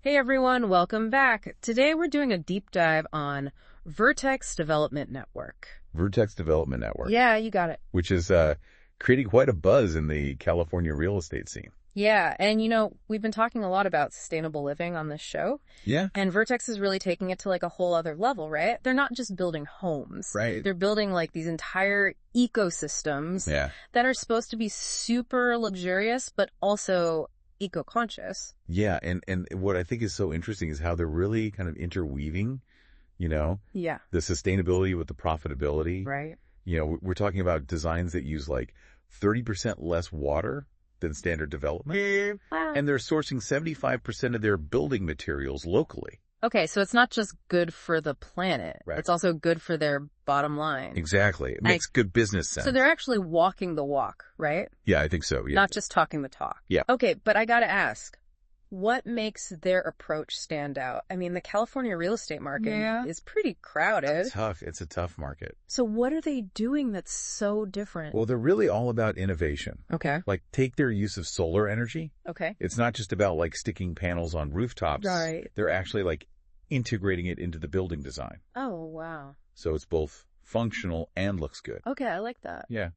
Hey everyone, welcome back. Today we're doing a deep dive on Vertex Development Network. Vertex Development Network. Yeah, you got it. Which is creating quite a buzz in the California real estate scene. Yeah, and we've been talking a lot about sustainable living on this show. Yeah. And Vertex is really taking it to like a whole other level, right? They're not just building homes. Right. They're building like these entire ecosystems that are supposed to be super luxurious, but also eco-conscious. Yeah, and what I think is so interesting is how they're really kind of interweaving, the sustainability with the profitability. Right. We're talking about designs that use like 30% less water than standard development. Wow. And they're sourcing 75% of their building materials locally. Okay, so it's not just good for the planet. Right. It's also good for their bottom line. Exactly. It makes good business sense. So they're actually walking the walk, right? Yeah, I think so. Yeah. Not just talking the talk. Yeah. Okay, but I gotta ask, what makes their approach stand out? I mean, the California real estate market is pretty crowded. It's tough. It's a tough market. So what are they doing that's so different? Well, they're really all about innovation. Okay. Like, take their use of solar energy. Okay. It's not just about like sticking panels on rooftops. Right. They're actually like integrating it into the building design. Oh, wow. So it's both functional and looks good. Okay, I like that. Yeah,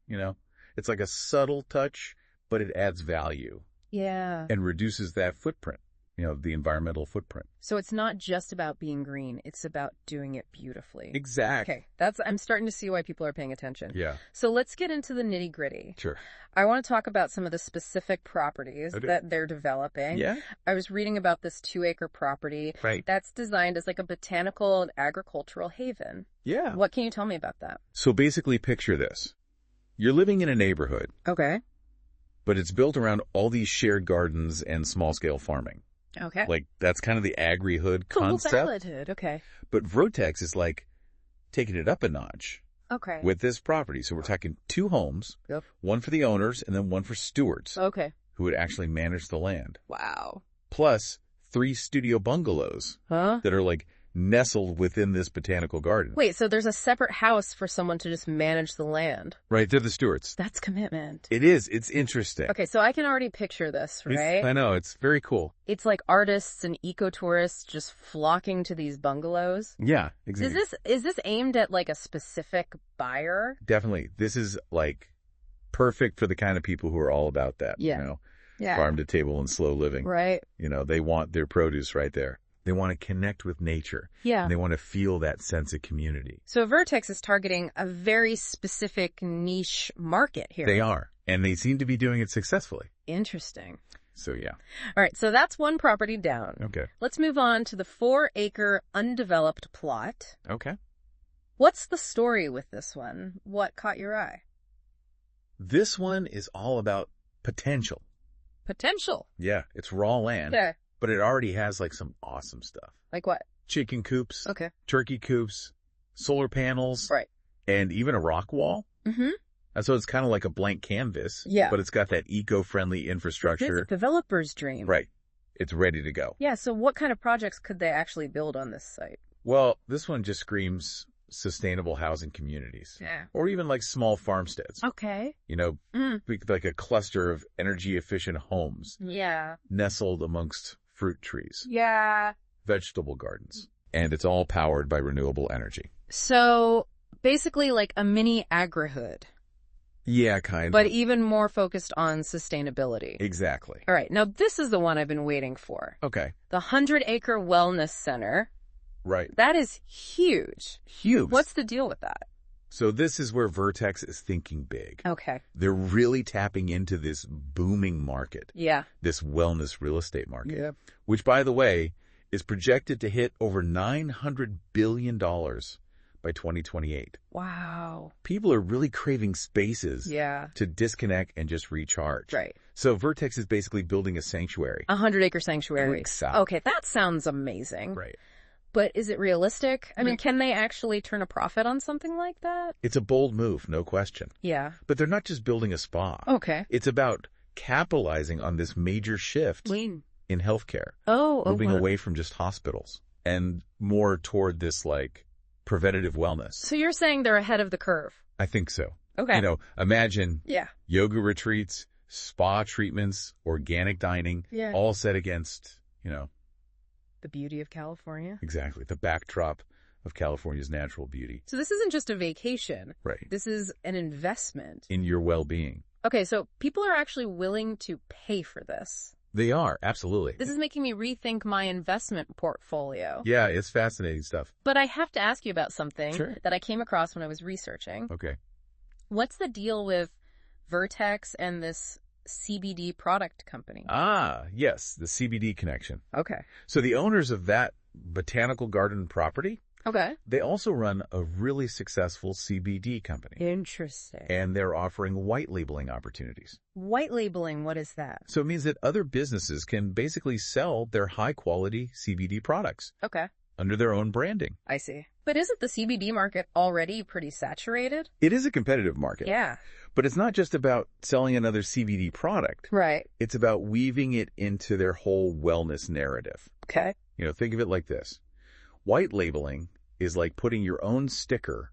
it's like a subtle touch, but it adds value. Yeah. And reduces that footprint, the environmental footprint. So it's not just about being green. It's about doing it beautifully. Exactly. Okay. I'm starting to see why people are paying attention. Yeah. So let's get into the nitty gritty. Sure. I want to talk about some of the specific properties that they're developing. Yeah. I was reading about this 2-acre property. Right. That's designed as like a botanical and agricultural haven. Yeah. What can you tell me about that? So basically picture this. You're living in a neighborhood. Okay. But it's built around all these shared gardens and small-scale farming. Okay. Like, that's kind of the agri-hood concept. Valid-hood. Okay. But Vertex is like taking it up a notch Okay. with this property. So we're talking 2 homes, one for the owners and then one for stewards Okay. who would actually manage the land. Wow. Plus 3 studio bungalows that are like nestled within this botanical garden. Wait, so there's a separate house for someone to just manage the land? Right, they're the stewards. That's commitment. It is. It's interesting. Okay, so I can already picture this, right? I know. It's very cool. It's like artists and eco-tourists just flocking to these bungalows. Yeah, exactly. Is this aimed at like a specific buyer? Definitely. This is like perfect for the kind of people who are all about that. Yeah. Farm to table and slow living. Right. They want their produce right there. They want to connect with nature. Yeah. And they want to feel that sense of community. So Vertex is targeting a very specific niche market here. They are. And they seem to be doing it successfully. Interesting. So, yeah. All right. So that's one property down. Okay. Let's move on to the 4-acre undeveloped plot. Okay. What's the story with this one? What caught your eye? This one is all about potential. Potential? Yeah. It's raw land. Okay. But it already has like some awesome stuff. Like what? Chicken coops. Okay. Turkey coops. Solar panels. Right. And even a rock wall. Mm-hmm. And so it's kind of like a blank canvas. Yeah. But it's got that eco-friendly infrastructure. It's a developer's dream. Right. It's ready to go. Yeah. So what kind of projects could they actually build on this site? Well, this one just screams sustainable housing communities. Yeah. Or even like small farmsteads. Okay. Like a cluster of energy efficient homes. Yeah. Nestled amongst fruit trees. Yeah. Vegetable gardens. And it's all powered by renewable energy. So basically like a mini agri-hood. Yeah, kind of. But even more focused on sustainability. Exactly. All right. Now this is the one I've been waiting for. Okay. The 100-acre wellness center. Right. That is huge. Huge. What's the deal with that? So this is where Vertex is thinking big. Okay. They're really tapping into this booming market. Yeah. This wellness real estate market. Yeah. Which, by the way, is projected to hit over $900 billion by 2028. Wow. People are really craving spaces to disconnect and just recharge. Right. So Vertex is basically building a sanctuary. 100-acre sanctuary. Exactly. Okay, that sounds amazing. Right. But is it realistic? I mean, can they actually turn a profit on something like that? It's a bold move, no question. Yeah. But they're not just building a spa. Okay. It's about capitalizing on this major shift in healthcare. Moving away from just hospitals and more toward this like preventative wellness. So you're saying they're ahead of the curve? I think so. Okay. Imagine yoga retreats, spa treatments, organic dining, all set against, The beauty of California. Exactly. The backdrop of California's natural beauty. So this isn't just a vacation. Right. This is an investment. In your well-being. Okay, so people are actually willing to pay for this. They are, absolutely. This is making me rethink my investment portfolio. Yeah, it's fascinating stuff. But I have to ask you about something Sure. that I came across when I was researching. Okay. What's the deal with Vertex and this CBD product company? Ah, yes, the CBD connection. Okay. So the owners of that botanical garden property, Okay. they also run a really successful CBD company. Interesting. And they're offering white labeling opportunities. White labeling, what is that? So it means that other businesses can basically sell their high-quality CBD products Okay. under their own branding. I see. But isn't the CBD market already pretty saturated? It is a competitive market. Yeah. But it's not just about selling another CBD product. Right. It's about weaving it into their whole wellness narrative. Okay. Think of it like this. White labeling is like putting your own sticker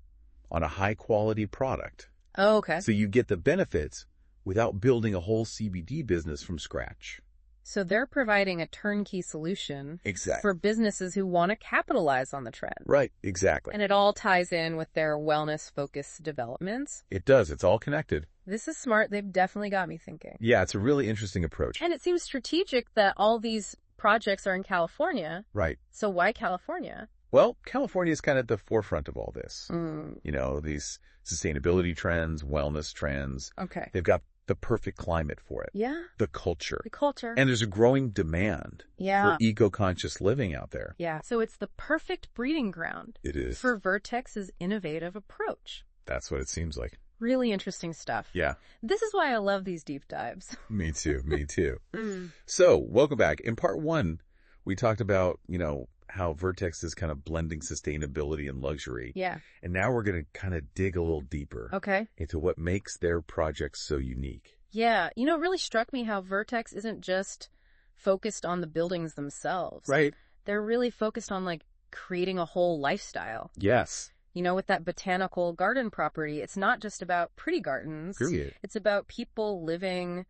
on a high-quality product. Oh, okay. So you get the benefits without building a whole CBD business from scratch. So they're providing a turnkey solution Exactly. for businesses who want to capitalize on the trend. Right, exactly. And it all ties in with their wellness-focused developments. It does. It's all connected. This is smart. They've definitely got me thinking. Yeah, it's a really interesting approach. And it seems strategic that all these projects are in California. Right. So why California? Well, California is kind of at the forefront of all this. Mm. These sustainability trends, wellness trends. Okay. They've got the perfect climate for it. Yeah. The culture. The culture. And there's a growing demand yeah. for eco-conscious living out there. Yeah. So it's the perfect breeding ground. It is. For Vertex's innovative approach. That's what it seems like. Really interesting stuff. Yeah. This is why I love these deep dives. Me too. Me too. So, welcome back. In part one, we talked about, how Vertex is kind of blending sustainability and luxury. Yeah. And now we're going to kind of dig a little deeper. Okay. Into what makes their projects so unique. Yeah. It really struck me how Vertex isn't just focused on the buildings themselves. Right. They're really focused on, creating a whole lifestyle. Yes. With that botanical garden property, it's not just about pretty gardens. Period. It's about people living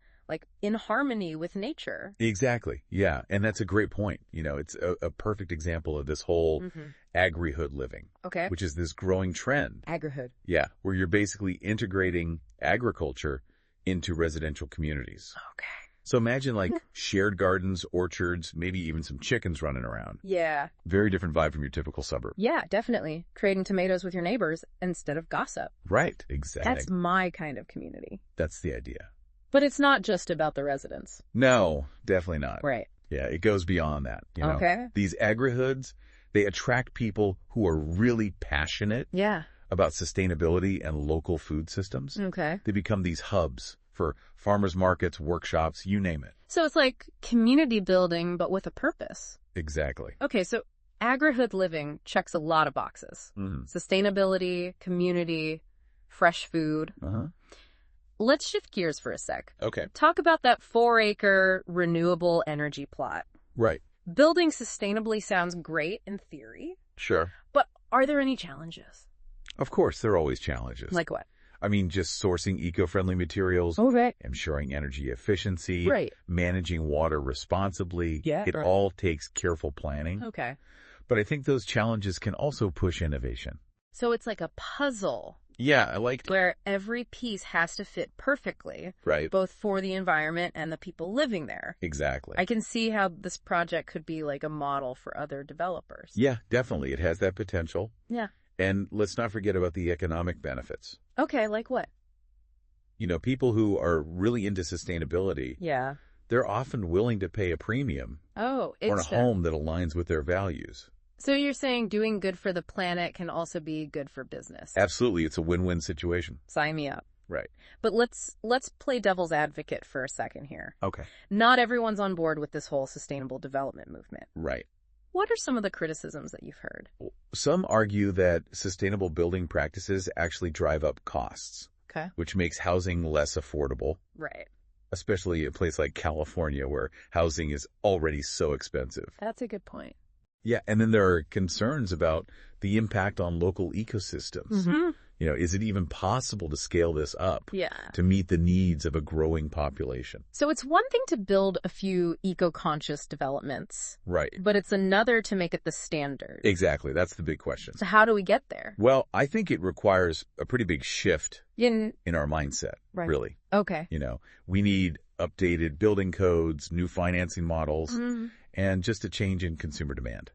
in harmony with nature. Exactly. Yeah. And that's a great point. It's a perfect example of this whole agri-hood living. Okay. Which is this growing trend. Agri-hood. Yeah. Where you're basically integrating agriculture into residential communities. Okay. So imagine shared gardens, orchards, maybe even some chickens running around. Yeah. Very different vibe from your typical suburb. Yeah, definitely. Trading tomatoes with your neighbors instead of gossip. Right. Exactly. That's my kind of community. That's the idea. But it's not just about the residents. No, definitely not. Right. Yeah, it goes beyond that. Okay. These agri-hoods, they attract people who are really passionate about sustainability and local food systems. Okay. They become these hubs for farmers markets, workshops, you name it. So it's like community building, but with a purpose. Exactly. Okay, so agri-hood living checks a lot of boxes. Sustainability, community, fresh food. Let's shift gears for a sec. Okay. Talk about that 4-acre renewable energy plot. Right. Building sustainably sounds great in theory. Sure. But are there any challenges? Of course, there are always challenges. Like what? I mean, just sourcing eco-friendly materials, ensuring energy efficiency, managing water responsibly. Yeah. It all takes careful planning. Okay. But I think those challenges can also push innovation. So it's like a puzzle. Yeah, I liked it. Where every piece has to fit perfectly. Right. Both for the environment and the people living there. Exactly. I can see how this project could be like a model for other developers. Yeah, definitely. It has that potential. Yeah. And let's not forget about the economic benefits. Okay, like what? People who are really into sustainability. Yeah. They're often willing to pay a premium. For a home that aligns with their values. So you're saying doing good for the planet can also be good for business? Absolutely. It's a win-win situation. Sign me up. Right. But let's play devil's advocate for a second here. Okay. Not everyone's on board with this whole sustainable development movement. Right. What are some of the criticisms that you've heard? Some argue that sustainable building practices actually drive up costs. Okay. Which makes housing less affordable. Right. Especially a place like California where housing is already so expensive. That's a good point. Yeah, and then there are concerns about the impact on local ecosystems. Is it even possible to scale this up to meet the needs of a growing population? So it's one thing to build a few eco-conscious developments. Right. But it's another to make it the standard. Exactly. That's the big question. So how do we get there? Well, I think it requires a pretty big shift in our mindset, really. Okay. We need updated building codes, new financing models, and just a change in consumer demand.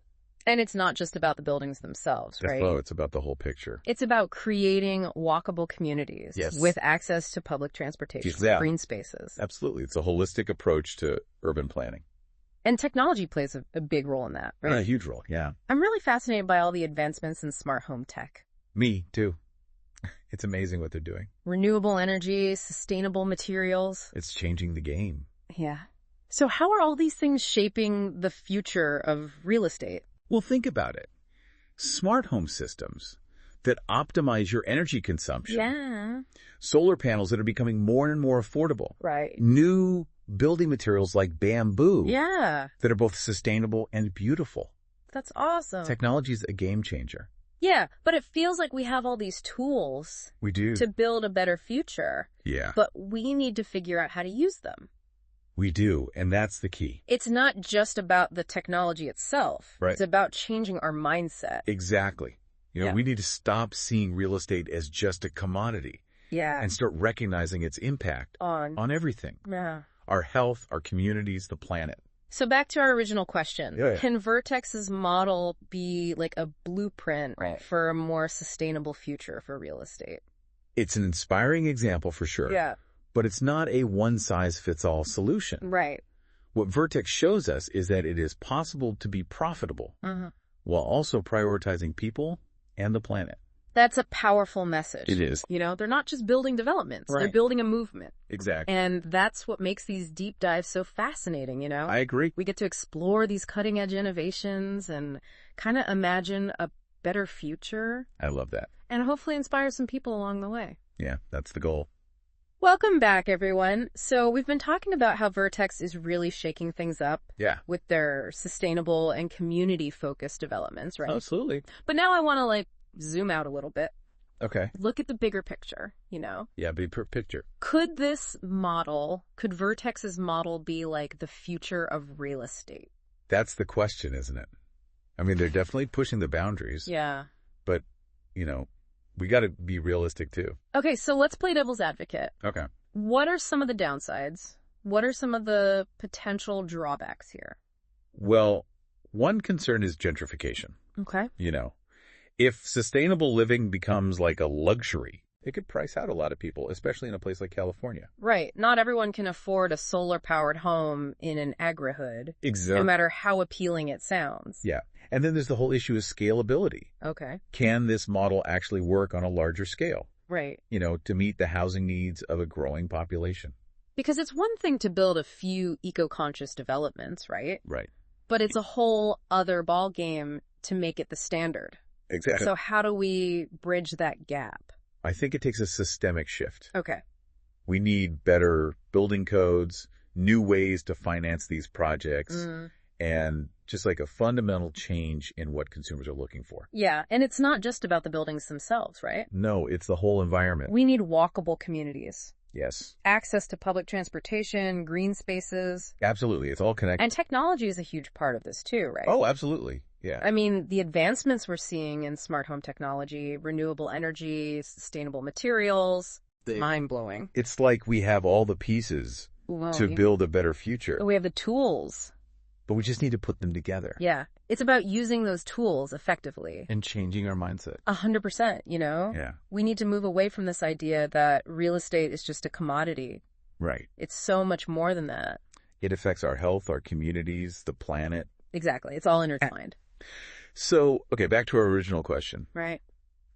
And it's not just about the buildings themselves, right? Oh, it's about the whole picture. It's about creating walkable communities with access to public transportation, green spaces. Absolutely. It's a holistic approach to urban planning. And technology plays a big role in that, right? A huge role, yeah. I'm really fascinated by all the advancements in smart home tech. Me, too. It's amazing what they're doing. Renewable energy, sustainable materials. It's changing the game. Yeah. So how are all these things shaping the future of real estate? Well, think about it. Smart home systems that optimize your energy consumption. Yeah. Solar panels that are becoming more and more affordable. Right. New building materials like bamboo. Yeah. That are both sustainable and beautiful. That's awesome. Technology is a game changer. Yeah, but it feels like we have all these tools. We do. To build a better future. Yeah. But we need to figure out how to use them. We do, and that's the key. It's not just about the technology itself. Right. It's about changing our mindset. Exactly. We need to stop seeing real estate as just a commodity. Yeah. And start recognizing its impact on everything. Yeah. Our health, our communities, the planet. So back to our original question. Yeah. Can Vertex's model be like a blueprint for a more sustainable future for real estate? It's an inspiring example for sure. Yeah. But it's not a one-size-fits-all solution. Right. What Vertex shows us is that it is possible to be profitable while also prioritizing people and the planet. That's a powerful message. It is. They're not just building developments. They're building a movement. Exactly. And that's what makes these deep dives so fascinating, I agree. We get to explore these cutting-edge innovations and kind of imagine a better future. I love that. And hopefully inspire some people along the way. Yeah, that's the goal. Welcome back, everyone. So we've been talking about how Vertex is really shaking things up with their sustainable and community-focused developments, right? Absolutely. But now I want to, zoom out a little bit. Okay. Look at the bigger picture, Yeah, big picture. Could Vertex's model be like the future of real estate? That's the question, isn't it? I mean, they're definitely pushing the boundaries. Yeah. But, we got to be realistic, too. Okay, so let's play devil's advocate. Okay. What are some of the downsides? What are some of the potential drawbacks here? Well, one concern is gentrification. Okay. If sustainable living becomes like a luxury, it could price out a lot of people, especially in a place like California. Right. Not everyone can afford a solar-powered home in an agri-hood. Exactly. No matter how appealing it sounds. Yeah. And then there's the whole issue of scalability. Okay. Can this model actually work on a larger scale? Right. To meet the housing needs of a growing population. Because it's one thing to build a few eco-conscious developments, right? Right. But it's a whole other ballgame to make it the standard. Exactly. So how do we bridge that gap? I think it takes a systemic shift. Okay. We need better building codes, new ways to finance these projects, and just like a fundamental change in what consumers are looking for. Yeah, and it's not just about the buildings themselves, right? No, it's the whole environment. We need walkable communities. Yes. Access to public transportation, green spaces. Absolutely. It's all connected. And technology is a huge part of this too, right? Oh, absolutely. Yeah. I mean, the advancements we're seeing in smart home technology, renewable energy, sustainable materials, mind-blowing. It's like we have all the pieces to build a better future. We have the tools. But we just need to put them together. Yeah. It's about using those tools effectively. And changing our mindset. 100%, Yeah. We need to move away from this idea that real estate is just a commodity. Right. It's so much more than that. It affects our health, our communities, the planet. Exactly. It's all intertwined. So, okay, back to our original question. Right.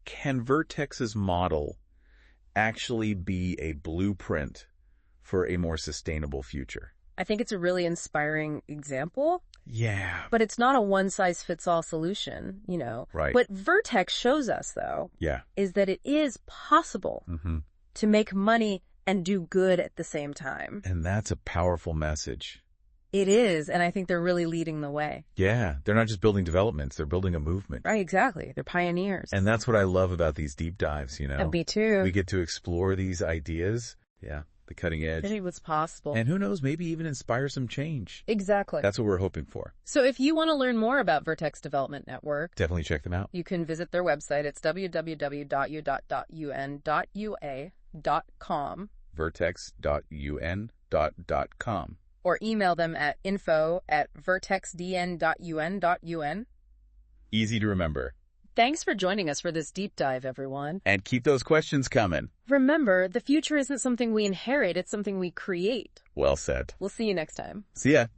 Can Vertex's model actually be a blueprint for a more sustainable future? I think it's a really inspiring example. Yeah. But it's not a one-size-fits-all solution, Right. What Vertex shows us, though, is that it is possible to make money and do good at the same time. And that's a powerful message. It is, and I think they're really leading the way. Yeah, they're not just building developments, they're building a movement. Right, exactly. They're pioneers. And that's what I love about these deep dives, Me too. We get to explore these ideas. Yeah, the cutting edge. See what's possible. And who knows, maybe even inspire some change. Exactly. That's what we're hoping for. So if you want to learn more about Vertex Development Network, definitely check them out. You can visit their website. It's www.un.ua.com. Vertex.un.com. Or email them at info@vertexdn.un.un. Easy to remember. Thanks for joining us for this deep dive, everyone. And keep those questions coming. Remember, the future isn't something we inherit, it's something we create. Well said. We'll see you next time. See ya.